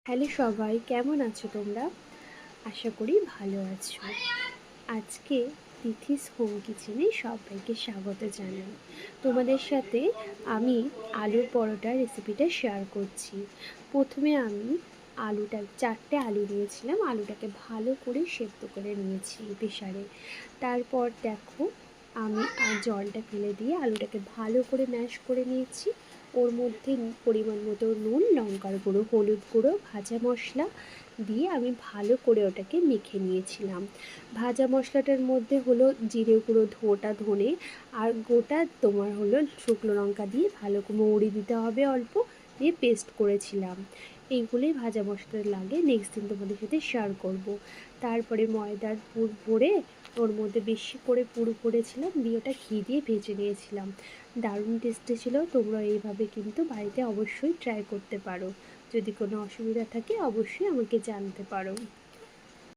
Hello সবাই, কেমন আছো তোমরা? আশা করি ভালো আছো। আজকে তিথিস হোম কিচেনে সবাইকে স্বাগত জানাই। তোমাদের সাথে আমি আলুর পরোটার রেসিপিটা শেয়ার করছি। প্রথমে আমি 4টে আলু নিয়েছিলাম। আলুটাকে ভালো করে সেদ্ধ করে নিয়েছি প্রেসারে। তারপর দেখো আমি জলটা ফেলে দিয়ে আলুটাকে ভালো করে ম্যাশ করে নিয়েছি। ওর মধ্যে পরিমাণ মতো নুন, লঙ্কার গুঁড়ো, হলুদ গুঁড়ো, ভাজা মশলা দিয়ে আমি ভালো করে ওটাকে মেখে নিয়েছিলাম। ভাজা মশলাটার মধ্যে হলো জিরে গুঁড়ো, গোটা ধনে আর গোটা তোমার হলো শুকনো লঙ্কা দিয়ে ভালো করে মৌরি দিতে হবে অল্প, দিয়ে পেস্ট করেছিলাম। এইগুলোই ভাজা মশলা লাগে। নেক্সট দিন তোমাদের সাথে শেয়ার করব। তারপরে ময়দার পুর ভরে ওর মধ্যে বেশি করে পুর ভরেছিলাম, দিয়ে ওটা ঘি দিয়ে ভেজে নিয়েছিলাম। দারুণ টেস্টি ছিল। তোমরা এইভাবে কিন্তু বাড়িতে অবশ্যই ট্রাই করতে পারো। যদি কোনো অসুবিধা থাকে অবশ্যই আমাকে জানতে পারো।